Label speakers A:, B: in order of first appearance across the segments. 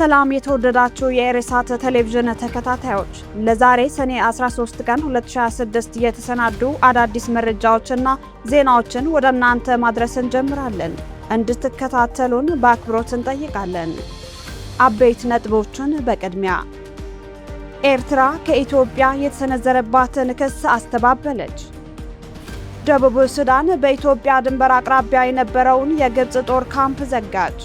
A: ሰላም የተወደዳችሁ የኢሬሳት ቴሌቪዥን ተከታታዮች፣ ለዛሬ ሰኔ 13 ቀን 2026 የተሰናዱ አዳዲስ መረጃዎችና ዜናዎችን ወደ እናንተ ማድረስ እንጀምራለን። እንድትከታተሉን በአክብሮት እንጠይቃለን። አበይት ነጥቦችን በቅድሚያ ኤርትራ ከኢትዮጵያ የተሰነዘረባትን ክስ አስተባበለች። ደቡብ ሱዳን በኢትዮጵያ ድንበር አቅራቢያ የነበረውን የግብጽ ጦር ካምፕ ዘጋች።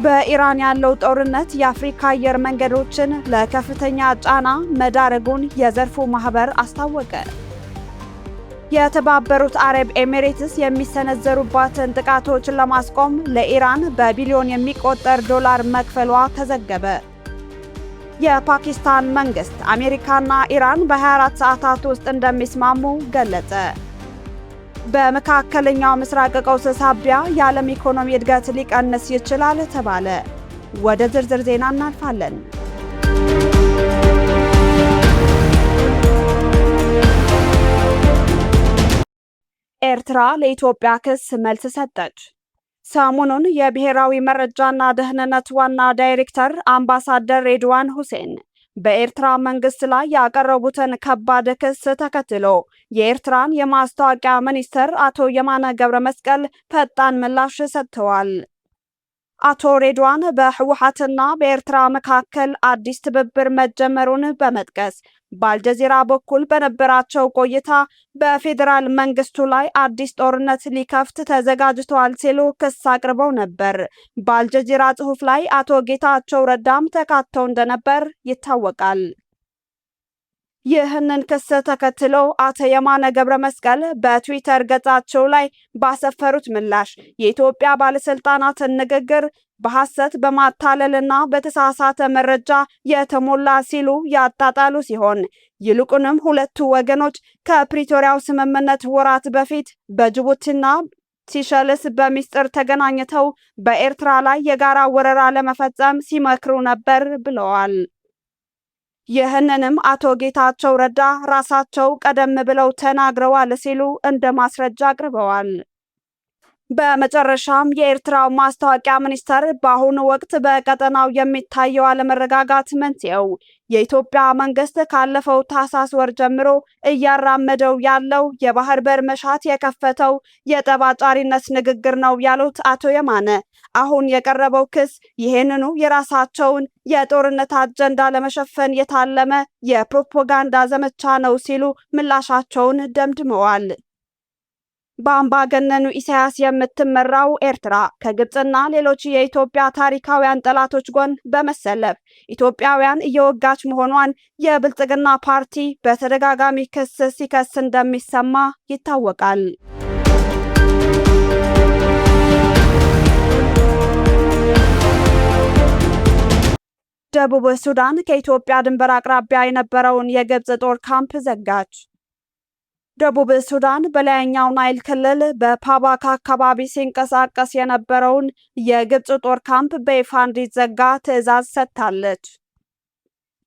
A: በኢራን ያለው ጦርነት የአፍሪካ አየር መንገዶችን ለከፍተኛ ጫና መዳረጉን የዘርፉ ማህበር አስታወቀ። የተባበሩት አረብ ኤሚሬትስ የሚሰነዘሩባትን ጥቃቶች ለማስቆም ለኢራን በቢሊዮን የሚቆጠር ዶላር መክፈሏ ተዘገበ። የፓኪስታን መንግስት አሜሪካና ኢራን በ24 ሰዓታት ውስጥ እንደሚስማሙ ገለጸ። በመካከለኛው ምስራቅ ቀውስ ሳቢያ የዓለም ኢኮኖሚ እድገት ሊቀንስ ይችላል ተባለ። ወደ ዝርዝር ዜና እናልፋለን። ኤርትራ ለኢትዮጵያ ክስ መልስ ሰጠች። ሰሞኑን የብሔራዊ መረጃና ደህንነት ዋና ዳይሬክተር አምባሳደር ሬድዋን ሁሴን በኤርትራ መንግስት ላይ ያቀረቡትን ከባድ ክስ ተከትሎ የኤርትራን የማስታወቂያ ሚኒስትር አቶ የማነ ገብረመስቀል ፈጣን ምላሽ ሰጥተዋል። አቶ ሬድዋን በህወሓትና በኤርትራ መካከል አዲስ ትብብር መጀመሩን በመጥቀስ በአልጀዚራ በኩል በነበራቸው ቆይታ በፌዴራል መንግስቱ ላይ አዲስ ጦርነት ሊከፍት ተዘጋጅቷል ሲሉ ክስ አቅርበው ነበር። በአልጀዚራ ጽሑፍ ላይ አቶ ጌታቸው ረዳም ተካተው እንደነበር ይታወቃል። ይህንን ክስ ተከትሎ አቶ የማነ ገብረመስቀል በትዊተር ገጻቸው ላይ ባሰፈሩት ምላሽ የኢትዮጵያ ባለስልጣናትን ንግግር በሐሰት በማታለልና በተሳሳተ መረጃ የተሞላ ሲሉ ያጣጣሉ ሲሆን ይልቁንም ሁለቱ ወገኖች ከፕሪቶሪያው ስምምነት ወራት በፊት በጅቡቲና ሲሸልስ በሚስጥር ተገናኝተው በኤርትራ ላይ የጋራ ወረራ ለመፈጸም ሲመክሩ ነበር ብለዋል። ይህንንም አቶ ጌታቸው ረዳ ራሳቸው ቀደም ብለው ተናግረዋል ሲሉ እንደ ማስረጃ አቅርበዋል። በመጨረሻም የኤርትራው ማስታወቂያ ሚኒስተር በአሁኑ ወቅት በቀጠናው የሚታየው አለመረጋጋት መንስኤው የኢትዮጵያ መንግስት ካለፈው ታህሳስ ወር ጀምሮ እያራመደው ያለው የባህር በር መሻት የከፈተው የጠባጫሪነት ንግግር ነው ያሉት አቶ የማነ አሁን የቀረበው ክስ ይህንኑ የራሳቸውን የጦርነት አጀንዳ ለመሸፈን የታለመ የፕሮፓጋንዳ ዘመቻ ነው ሲሉ ምላሻቸውን ደምድመዋል። በአምባገነኑ ኢሳያስ የምትመራው ኤርትራ ከግብጽና ሌሎች የኢትዮጵያ ታሪካውያን ጠላቶች ጎን በመሰለፍ ኢትዮጵያውያን እየወጋች መሆኗን የብልጽግና ፓርቲ በተደጋጋሚ ክስ ሲከስ እንደሚሰማ ይታወቃል። ደቡብ ሱዳን ከኢትዮጵያ ድንበር አቅራቢያ የነበረውን የግብጽ ጦር ካምፕ ዘጋች። ደቡብ ሱዳን በላይኛው ናይል ክልል በፓባካ አካባቢ ሲንቀሳቀስ የነበረውን የግብጽ ጦር ካምፕ በይፋ እንዲዘጋ ትዕዛዝ ሰጥታለች።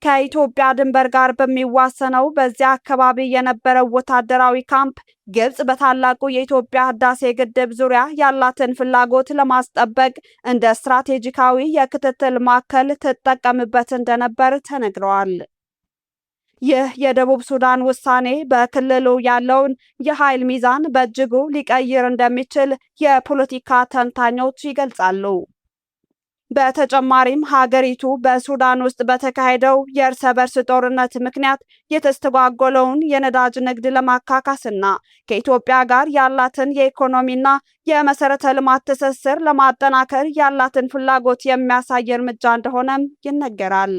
A: ከኢትዮጵያ ድንበር ጋር በሚዋሰነው በዚያ አካባቢ የነበረው ወታደራዊ ካምፕ ግብጽ በታላቁ የኢትዮጵያ ህዳሴ ግድብ ዙሪያ ያላትን ፍላጎት ለማስጠበቅ እንደ ስትራቴጂካዊ የክትትል ማዕከል ትጠቀምበት እንደነበር ተነግሯል። ይህ የደቡብ ሱዳን ውሳኔ በክልሉ ያለውን የኃይል ሚዛን በእጅጉ ሊቀይር እንደሚችል የፖለቲካ ተንታኞች ይገልጻሉ። በተጨማሪም ሀገሪቱ በሱዳን ውስጥ በተካሄደው የእርስ በርስ ጦርነት ምክንያት የተስተጓጎለውን የነዳጅ ንግድ ለማካካስና ከኢትዮጵያ ጋር ያላትን የኢኮኖሚና የመሰረተ ልማት ትስስር ለማጠናከር ያላትን ፍላጎት የሚያሳይ እርምጃ እንደሆነም ይነገራል።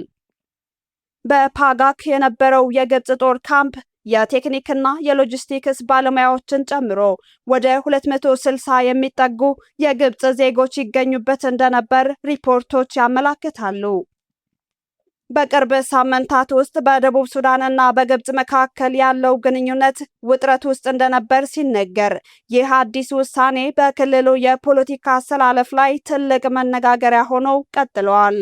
A: በፓጋክ የነበረው የግብጽ ጦር ካምፕ የቴክኒክና የሎጂስቲክስ ባለሙያዎችን ጨምሮ ወደ 260 የሚጠጉ የግብጽ ዜጎች ይገኙበት እንደነበር ሪፖርቶች ያመለክታሉ። በቅርብ ሳምንታት ውስጥ በደቡብ ሱዳንና በግብጽ መካከል ያለው ግንኙነት ውጥረት ውስጥ እንደነበር ሲነገር፣ ይህ አዲስ ውሳኔ በክልሉ የፖለቲካ አሰላለፍ ላይ ትልቅ መነጋገሪያ ሆኖ ቀጥሏል።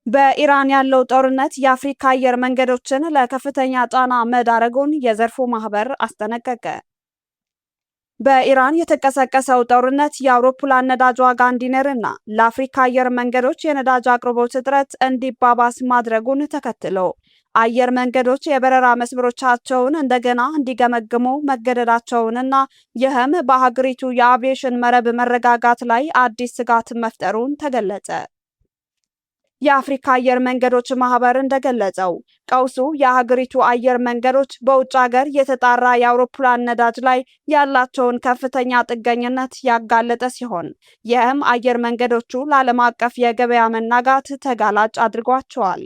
A: በኢራን ያለው ጦርነት የአፍሪካ አየር መንገዶችን ለከፍተኛ ጫና መዳረጉን የዘርፉ ማህበር አስጠነቀቀ። በኢራን የተቀሰቀሰው ጦርነት የአውሮፕላን ነዳጅ ዋጋ እንዲንርና ለአፍሪካ አየር መንገዶች የነዳጅ አቅርቦት እጥረት እንዲባባስ ማድረጉን ተከትሎ አየር መንገዶች የበረራ መስመሮቻቸውን እንደገና እንዲገመግሙ መገደዳቸውንና ይህም በሀገሪቱ የአቪዬሽን መረብ መረጋጋት ላይ አዲስ ስጋት መፍጠሩን ተገለጸ። የአፍሪካ አየር መንገዶች ማህበር እንደገለጸው ቀውሱ የሀገሪቱ አየር መንገዶች በውጭ ሀገር የተጣራ የአውሮፕላን ነዳጅ ላይ ያላቸውን ከፍተኛ ጥገኝነት ያጋለጠ ሲሆን ይህም አየር መንገዶቹ ለዓለም አቀፍ የገበያ መናጋት ተጋላጭ አድርጓቸዋል።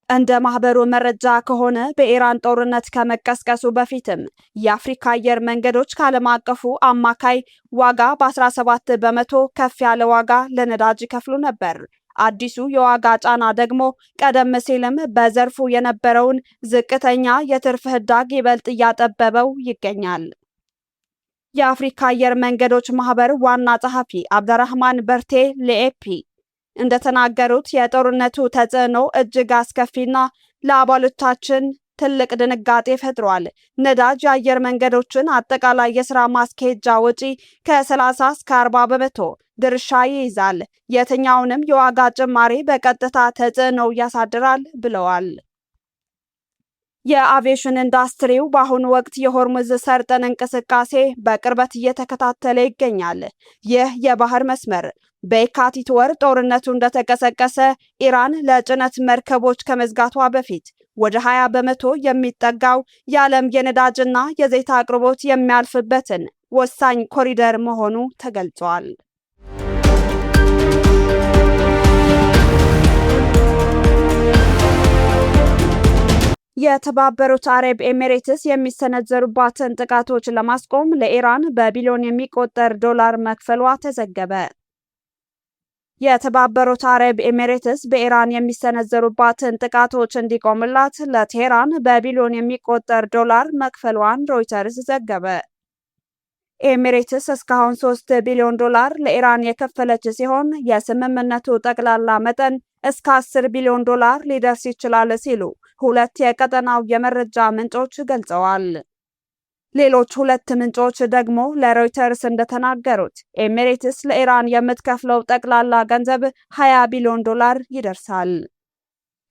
A: እንደ ማህበሩ መረጃ ከሆነ በኢራን ጦርነት ከመቀስቀሱ በፊትም የአፍሪካ አየር መንገዶች ከዓለም አቀፉ አማካይ ዋጋ በ17 በመቶ ከፍ ያለ ዋጋ ለነዳጅ ይከፍሉ ነበር። አዲሱ የዋጋ ጫና ደግሞ ቀደም ሲልም በዘርፉ የነበረውን ዝቅተኛ የትርፍ ህዳግ ይበልጥ እያጠበበው ይገኛል። የአፍሪካ አየር መንገዶች ማህበር ዋና ጸሐፊ አብደራህማን በርቴ ለኤፒ እንደተናገሩት የጦርነቱ ተጽዕኖ እጅግ አስከፊና ለአባሎቻችን ትልቅ ድንጋጤ ፈጥሯል። ነዳጅ የአየር መንገዶችን አጠቃላይ የሥራ ማስኬጃ ወጪ ከ30 እስከ 40 በመቶ ድርሻ ይይዛል። የትኛውንም የዋጋ ጭማሪ በቀጥታ ተጽዕኖ ያሳድራል ብለዋል። የአቪዬሽን ኢንዱስትሪው በአሁኑ ወቅት የሆርሙዝ ሰርጥን እንቅስቃሴ በቅርበት እየተከታተለ ይገኛል። ይህ የባህር መስመር በየካቲት ወር ጦርነቱ እንደተቀሰቀሰ ኢራን ለጭነት መርከቦች ከመዝጋቷ በፊት ወደ 20 በመቶ የሚጠጋው የዓለም የነዳጅና የዘይት አቅርቦት የሚያልፍበትን ወሳኝ ኮሪደር መሆኑ ተገልጿል። የተባበሩት አረብ ኤሚሬትስ የሚሰነዘሩባትን ጥቃቶች ለማስቆም ለኢራን በቢሊዮን የሚቆጠር ዶላር መክፈሏ ተዘገበ። የተባበሩት አረብ ኤሚሬትስ በኢራን የሚሰነዘሩባትን ጥቃቶች እንዲቆምላት ለቴህራን በቢሊዮን የሚቆጠር ዶላር መክፈሏን ሮይተርስ ዘገበ። ኤሚሬትስ እስካሁን 3 ቢሊዮን ዶላር ለኢራን የከፈለች ሲሆን የስምምነቱ ጠቅላላ መጠን እስከ 10 ቢሊዮን ዶላር ሊደርስ ይችላል ሲሉ ሁለት የቀጠናው የመረጃ ምንጮች ገልጸዋል። ሌሎች ሁለት ምንጮች ደግሞ ለሮይተርስ እንደተናገሩት ኤሚሬትስ ለኢራን የምትከፍለው ጠቅላላ ገንዘብ 20 ቢሊዮን ዶላር ይደርሳል።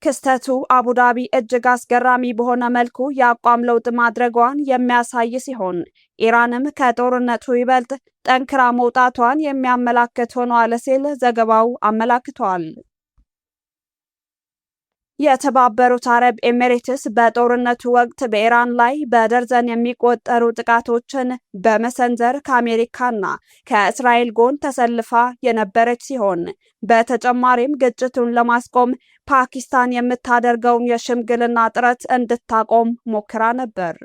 A: ክስተቱ አቡዳቢ እጅግ አስገራሚ በሆነ መልኩ የአቋም ለውጥ ማድረጓን የሚያሳይ ሲሆን ኢራንም ከጦርነቱ ይበልጥ ጠንክራ መውጣቷን የሚያመላክት ሆኗል ሲል ዘገባው አመላክቷል። የተባበሩት አረብ ኤሚሬትስ በጦርነቱ ወቅት በኢራን ላይ በደርዘን የሚቆጠሩ ጥቃቶችን በመሰንዘር ከአሜሪካና ከእስራኤል ጎን ተሰልፋ የነበረች ሲሆን በተጨማሪም ግጭቱን ለማስቆም ፓኪስታን የምታደርገውን የሽምግልና ጥረት እንድታቆም ሞክራ ነበር።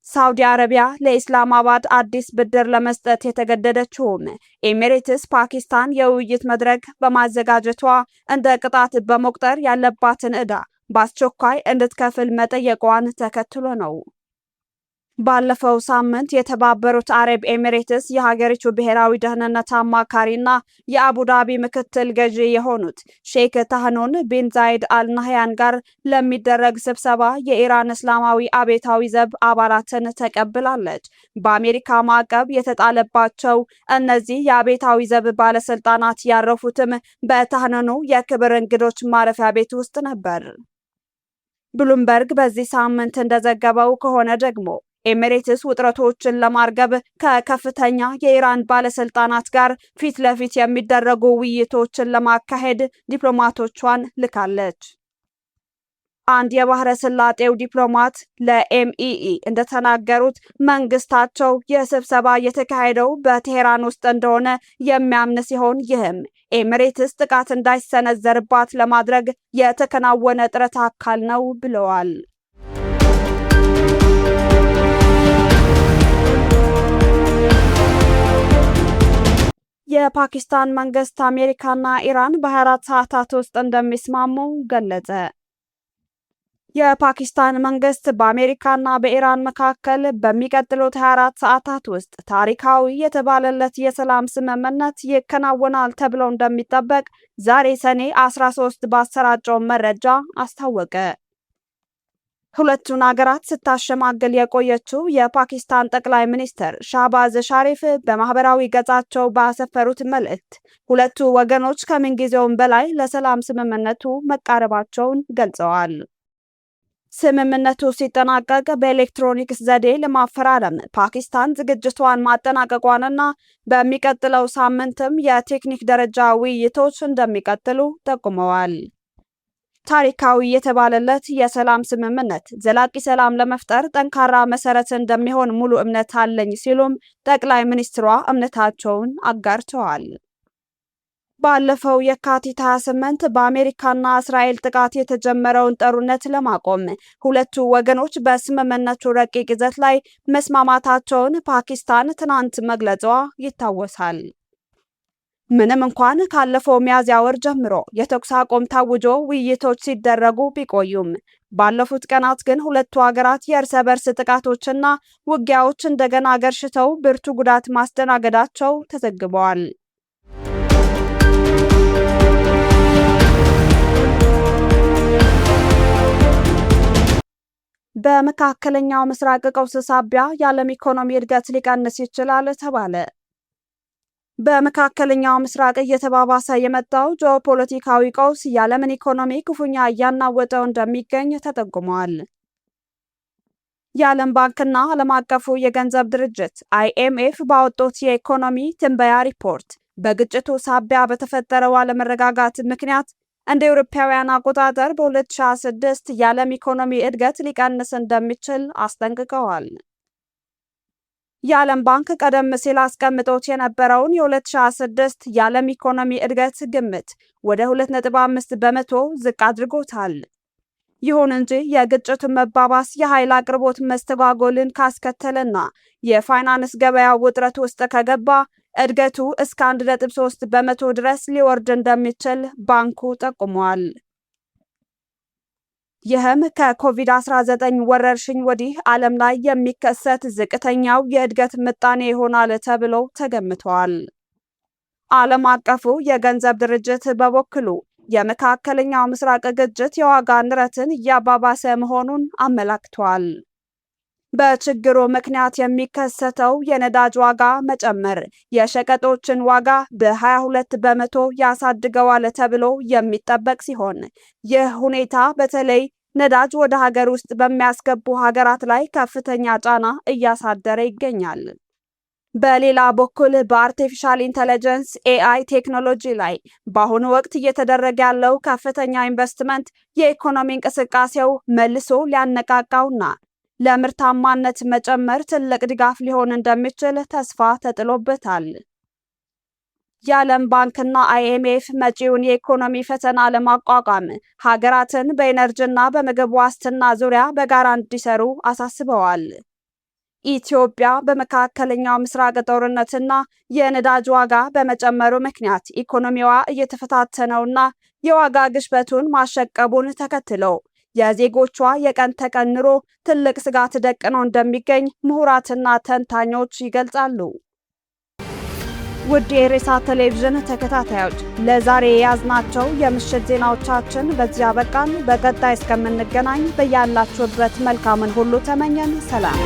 A: ሳውዲ አረቢያ ለኢስላማባድ አዲስ ብድር ለመስጠት የተገደደችውም ኤሚሬትስ ፓኪስታን የውይይት መድረክ በማዘጋጀቷ እንደ ቅጣት በመቁጠር ያለባትን ዕዳ በአስቸኳይ እንድትከፍል መጠየቋን ተከትሎ ነው። ባለፈው ሳምንት የተባበሩት አረብ ኤሚሬትስ የሀገሪቱ ብሔራዊ ደህንነት አማካሪና የአቡዳቢ ምክትል ገዢ የሆኑት ሼክ ታህኑን ቢን ዛይድ አልናህያን ጋር ለሚደረግ ስብሰባ የኢራን እስላማዊ አብዮታዊ ዘብ አባላትን ተቀብላለች። በአሜሪካ ማዕቀብ የተጣለባቸው እነዚህ የአብዮታዊ ዘብ ባለስልጣናት ያረፉትም በታህኑኑ የክብር እንግዶች ማረፊያ ቤት ውስጥ ነበር። ብሉምበርግ በዚህ ሳምንት እንደዘገበው ከሆነ ደግሞ ኤሚሬትስ ውጥረቶችን ለማርገብ ከከፍተኛ የኢራን ባለስልጣናት ጋር ፊት ለፊት የሚደረጉ ውይይቶችን ለማካሄድ ዲፕሎማቶቿን ልካለች። አንድ የባህረ ሰላጤው ዲፕሎማት ለኤምኢኢ እንደተናገሩት መንግስታቸው የስብሰባ የተካሄደው በቴህራን ውስጥ እንደሆነ የሚያምን ሲሆን ይህም ኤሚሬትስ ጥቃት እንዳይሰነዘርባት ለማድረግ የተከናወነ ጥረት አካል ነው ብለዋል። የፓኪስታን መንግስት አሜሪካና ኢራን በ24 ሰዓታት ውስጥ እንደሚስማሙ ገለጸ። የፓኪስታን መንግስት በአሜሪካና በኢራን መካከል በሚቀጥሉት 24 ሰዓታት ውስጥ ታሪካዊ የተባለለት የሰላም ስምምነት ይከናወናል ተብሎ እንደሚጠበቅ ዛሬ ሰኔ 13 ባሰራጨው መረጃ አስታወቀ። ሁለቱን ሀገራት ስታሸማግል የቆየችው የፓኪስታን ጠቅላይ ሚኒስትር ሻህባዝ ሻሪፍ በማህበራዊ ገጻቸው ባሰፈሩት መልእክት ሁለቱ ወገኖች ከምንጊዜውም በላይ ለሰላም ስምምነቱ መቃረባቸውን ገልጸዋል። ስምምነቱ ሲጠናቀቅ በኤሌክትሮኒክስ ዘዴ ለማፈራረም ፓኪስታን ዝግጅቷን ማጠናቀቋንና በሚቀጥለው ሳምንትም የቴክኒክ ደረጃ ውይይቶች እንደሚቀጥሉ ጠቁመዋል። ታሪካዊ የተባለለት የሰላም ስምምነት ዘላቂ ሰላም ለመፍጠር ጠንካራ መሰረት እንደሚሆን ሙሉ እምነት አለኝ ሲሉም ጠቅላይ ሚኒስትሯ እምነታቸውን አጋርተዋል። ባለፈው የካቲት 28 በአሜሪካና እስራኤል ጥቃት የተጀመረውን ጦርነት ለማቆም ሁለቱ ወገኖች በስምምነቱ ረቂቅ ይዘት ላይ መስማማታቸውን ፓኪስታን ትናንት መግለጿ ይታወሳል። ምንም እንኳን ካለፈው ሚያዝያ ወር ጀምሮ የተኩስ አቁም ታውጆ ውይይቶች ሲደረጉ ቢቆዩም ባለፉት ቀናት ግን ሁለቱ ሀገራት የእርስ በርስ ጥቃቶችና ውጊያዎች እንደገና ገርሽተው ብርቱ ጉዳት ማስተናገዳቸው ተዘግበዋል። በመካከለኛው ምስራቅ ቀውስ ሳቢያ የዓለም ኢኮኖሚ እድገት ሊቀንስ ይችላል ተባለ። በመካከለኛው ምስራቅ እየተባባሰ የመጣው ጂኦፖለቲካዊ ቀውስ የዓለምን ኢኮኖሚ ክፉኛ እያናወጠው እንደሚገኝ ተጠቁሟል። የዓለም ባንክና ዓለም አቀፉ የገንዘብ ድርጅት IMF ባወጡት የኢኮኖሚ ትንበያ ሪፖርት በግጭቱ ሳቢያ በተፈጠረው አለመረጋጋት ምክንያት እንደ አውሮፓውያን አቆጣጠር በ2026 የዓለም ኢኮኖሚ እድገት ሊቀንስ እንደሚችል አስጠንቅቀዋል። የዓለም ባንክ ቀደም ሲል አስቀምጦት የነበረውን የ2026 የዓለም ኢኮኖሚ እድገት ግምት ወደ 2.5 በመቶ ዝቅ አድርጎታል። ይሁን እንጂ የግጭቱ መባባስ የኃይል አቅርቦት መስተጓጎልን ካስከተለና የፋይናንስ ገበያ ውጥረት ውስጥ ከገባ እድገቱ እስከ 1.3 በመቶ ድረስ ሊወርድ እንደሚችል ባንኩ ጠቁሟል። ይህም ከኮቪድ-19 ወረርሽኝ ወዲህ ዓለም ላይ የሚከሰት ዝቅተኛው የእድገት ምጣኔ ይሆናል ተብሎ ተገምቷል። ዓለም አቀፉ የገንዘብ ድርጅት በበኩሉ የመካከለኛው ምስራቅ ግጭት የዋጋ ንረትን እያባባሰ መሆኑን አመላክቷል። በችግሩ ምክንያት የሚከሰተው የነዳጅ ዋጋ መጨመር የሸቀጦችን ዋጋ በ22 በመቶ ያሳድገዋል ተብሎ የሚጠበቅ ሲሆን ይህ ሁኔታ በተለይ ነዳጅ ወደ ሀገር ውስጥ በሚያስገቡ ሀገራት ላይ ከፍተኛ ጫና እያሳደረ ይገኛል። በሌላ በኩል በአርቲፊሻል ኢንተለጀንስ AI ቴክኖሎጂ ላይ በአሁኑ ወቅት እየተደረገ ያለው ከፍተኛ ኢንቨስትመንት የኢኮኖሚ እንቅስቃሴው መልሶ ሊያነቃቃውና ለምርታማነት መጨመር ትልቅ ድጋፍ ሊሆን እንደሚችል ተስፋ ተጥሎበታል። የዓለም ባንክና IMF መጪውን የኢኮኖሚ ፈተና ለማቋቋም ሀገራትን በኢነርጂና በምግብ ዋስትና ዙሪያ በጋራ እንዲሰሩ አሳስበዋል። ኢትዮጵያ በመካከለኛው ምስራቅ ጦርነትና የነዳጅ ዋጋ በመጨመሩ ምክንያት ኢኮኖሚዋ እየተፈታተነውና የዋጋ ግሽበቱን ማሸቀቡን ተከትሎ የዜጎቿ የቀን ተቀን ኑሮ ትልቅ ስጋት ደቅኖ እንደሚገኝ ምሁራትና ተንታኞች ይገልጻሉ። ውድ የሬሳ ቴሌቪዥን ተከታታዮች ለዛሬ የያዝናቸው የምሽት ዜናዎቻችን በዚያ በቃን። በቀጣይ እስከምንገናኝ በያላችሁበት መልካምን ሁሉ ተመኘን። ሰላም።